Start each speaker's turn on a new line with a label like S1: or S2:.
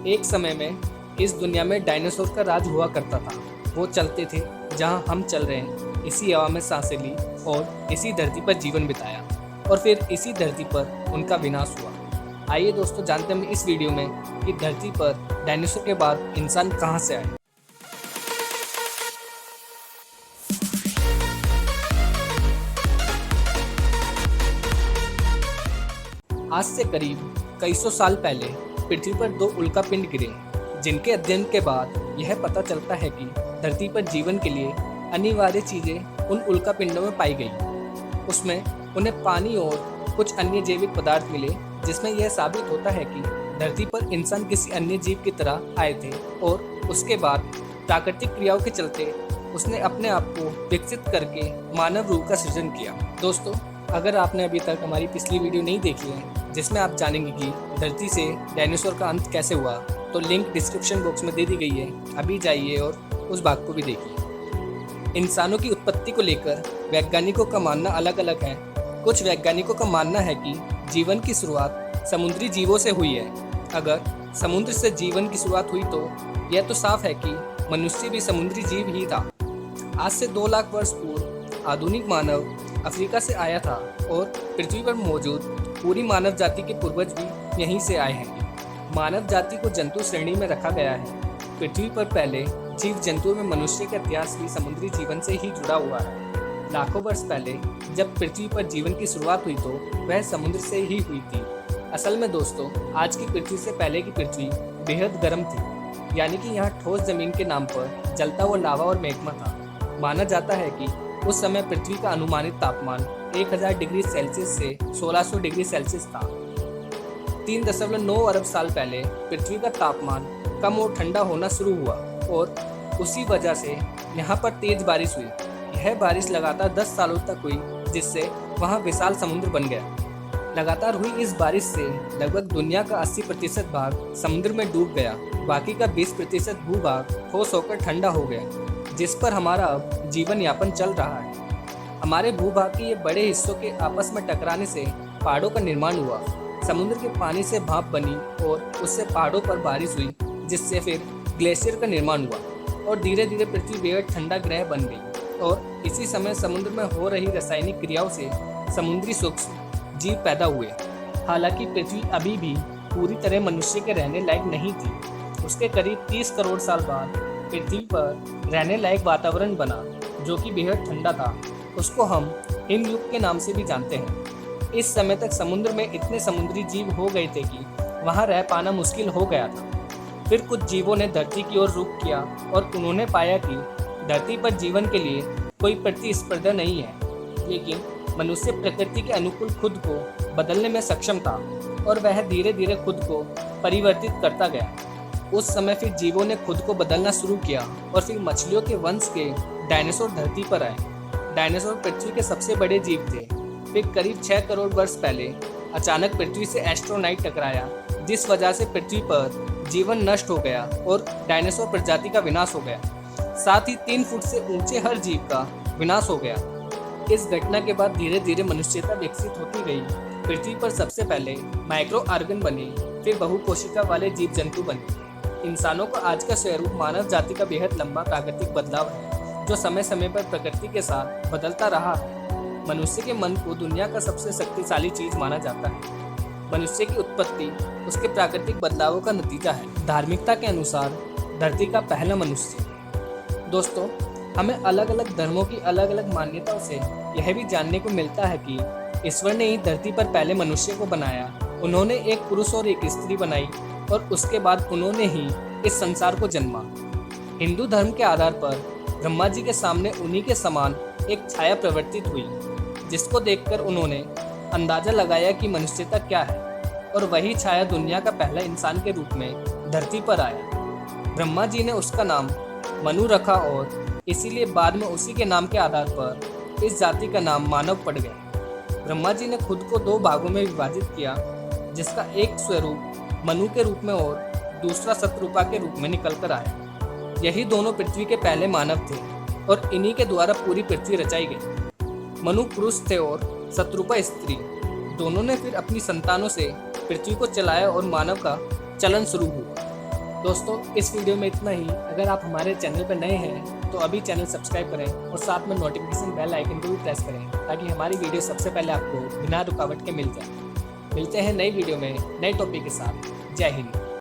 S1: एक समय में इस दुनिया में डायनासोर का राज हुआ करता था। वो चलते थे जहाँ हम चल रहे हैं, इसी हवा में सांसें ली और इसी धरती पर जीवन बिताया और फिर इसी धरती पर उनका विनाश हुआ। आइए दोस्तों, जानते हैं इस वीडियो में कि धरती पर डायनासोर के बाद इंसान कहाँ से आए। आज से करीब कई सौ साल पहले पृथ्वी पर दो उल्कापिंड गिरे, जिनके अध्ययन के बाद यह पता चलता है कि धरती पर जीवन के लिए अनिवार्य चीजें उन उल्कापिंडों में पाई गई। उसमें उन्हें पानी और कुछ अन्य जैविक पदार्थ मिले, जिसमें यह साबित होता है कि धरती पर इंसान किसी अन्य जीव की तरह आए थे और उसके बाद प्राकृतिक क्रियाओं के चलते उसने अपने आप को विकसित करके मानव रूप का सृजन किया। दोस्तों, अगर आपने अभी तक हमारी पिछली वीडियो नहीं देखी है जिसमें आप जानेंगे कि धरती से डायनासोर का अंत कैसे हुआ, तो लिंक डिस्क्रिप्शन बॉक्स में दे दी गई है, अभी जाइए और उस भाग को भी देखिए। इंसानों की उत्पत्ति को लेकर वैज्ञानिकों का मानना अलग अलग है। कुछ वैज्ञानिकों का मानना है कि जीवन की शुरुआत समुद्री जीवों से हुई है। अगर समुद्र से जीवन की शुरुआत हुई तो यह तो साफ है कि मनुष्य भी समुद्री जीव ही था। आज से 2 लाख वर्ष पूर्व आधुनिक मानव अफ्रीका से आया था और पृथ्वी पर मौजूद पूरी मानव जाति के पूर्वज भी यहीं से आए हैं। मानव जाति को जंतु श्रेणी में रखा गया है। पृथ्वी पर पहले जीव जंतुओं में मनुष्य का इतिहास भी समुद्री जीवन से ही जुड़ा हुआ है। लाखों वर्ष पहले जब पृथ्वी पर जीवन की शुरुआत हुई तो वह समुद्र से ही हुई थी। असल में दोस्तों, आज की पृथ्वी से पहले की पृथ्वी बेहद गर्म थी, यानी कि यहाँ ठोस जमीन के नाम पर जलता हुआ लावा और मैग्मा था। माना जाता है कि उस समय पृथ्वी का अनुमानित तापमान 1000 डिग्री सेल्सियस से 1600 डिग्री सेल्सियस था। 3.9 अरब साल पहले पृथ्वी का तापमान कम और ठंडा होना शुरू हुआ और उसी वजह से यहाँ पर तेज बारिश हुई। यह बारिश लगातार 10 सालों तक हुई, जिससे वहाँ विशाल समुद्र बन गया। लगातार हुई इस बारिश से लगभग दुनिया का 80% भाग समुद्र में डूब गया। बाकी का 20% भूभाग ठोस होकर ठंडा हो गया, जिस पर हमारा अब जीवन यापन चल रहा है। हमारे भूभाग के ये बड़े हिस्सों के आपस में टकराने से पहाड़ों का निर्माण हुआ। समुद्र के पानी से भाप बनी और उससे पहाड़ों पर बारिश हुई, जिससे फिर ग्लेशियर का निर्माण हुआ और धीरे धीरे पृथ्वी बेहद ठंडा ग्रह बन गई। और इसी समय समुद्र में हो रही रासायनिक क्रियाओं से समुद्री सूक्ष्म जीव पैदा हुए। हालांकि पृथ्वी अभी भी पूरी तरह मनुष्य के रहने लायक नहीं थी। उसके करीब 30 करोड़ साल बाद पृथ्वी पर रहने लायक वातावरण बना, जो कि बेहद ठंडा था। उसको हम हिमयुग के नाम से भी जानते हैं। इस समय तक समुद्र में इतने समुद्री जीव हो गए थे कि वहां रह पाना मुश्किल हो गया था। फिर कुछ जीवों ने धरती की ओर रुख किया और उन्होंने पाया कि धरती पर जीवन के लिए कोई प्रतिस्पर्धा नहीं है, लेकिन मनुष्य प्रकृति के अनुकूल खुद को बदलने में सक्षम था और वह धीरे धीरे खुद को परिवर्तित करता गया। उस समय फिर जीवों ने खुद को बदलना शुरू किया और फिर मछलियों के वंश के डायनासोर धरती पर आए। डायनासोर पृथ्वी के सबसे बड़े जीव थे। फिर करीब 6 करोड़ वर्ष पहले अचानक पृथ्वी से एस्ट्रोनाइट टकराया, जिस वजह से पृथ्वी पर जीवन नष्ट हो गया और डायनासोर प्रजाति का विनाश हो गया। साथ ही 3 फुट से ऊंचे हर जीव का विनाश हो गया। इस घटना के बाद धीरे धीरे मनुष्यता विकसित होती गई। पृथ्वी पर सबसे पहले माइक्रो ऑर्गन बने, फिर बहुकोशिका वाले जीव जंतु बने। इंसानों का आज का स्वरूप मानव जाति का बेहद लंबा प्राकृतिक बदलाव है, जो समय समय पर प्रकृति के साथ बदलता रहा है। मनुष्य के मन को दुनिया का सबसे शक्तिशाली चीज माना जाता है। मनुष्य की उत्पत्ति उसके प्राकृतिक बदलावों का नतीजा है। धार्मिकता के अनुसार धरती का पहला मनुष्य। दोस्तों, हमें अलग अलग धर्मों की अलग अलग मान्यताओं से यह भी जानने को मिलता है कि ईश्वर ने ही धरती पर पहले मनुष्य को बनाया। उन्होंने एक पुरुष और एक स्त्री बनाई और उसके बाद उन्होंने ही इस संसार को जन्मा। हिंदू धर्म के आधार पर ब्रह्मा जी के सामने उन्हीं के समान एक छाया प्रवर्तित हुई, जिसको देखकर उन्होंने अंदाजा लगाया कि मनुष्यता क्या है, और वही छाया दुनिया का पहला इंसान के रूप में धरती पर आया। ब्रह्मा जी ने उसका नाम मनु रखा और इसीलिए बाद में उसी के नाम के आधार पर इस जाति का नाम मानव पड़ गया। ब्रह्मा जी ने खुद को 2 भागों में विभाजित किया, जिसका एक स्वरूप मनु के रूप में और दूसरा शत्रुपा के रूप में निकल कर आया। यही दोनों पृथ्वी के पहले मानव थे और इन्हीं के द्वारा पूरी पृथ्वी रचाई गई। मनु पुरुष थे और शत्रुपा स्त्री। दोनों ने फिर अपनी संतानों से पृथ्वी को चलाया और मानव का चलन शुरू हुआ। दोस्तों इस वीडियो में इतना ही। अगर आप हमारे चैनल पर नए हैं तो अभी चैनल सब्सक्राइब करें और साथ में नोटिफिकेशन बेल आइकन को भी प्रेस करें ताकि हमारी वीडियो सबसे पहले आपको बिना रुकावट के मिल जाए। मिलते हैं नई वीडियो में नए टॉपिक के साथ। जय हिंद।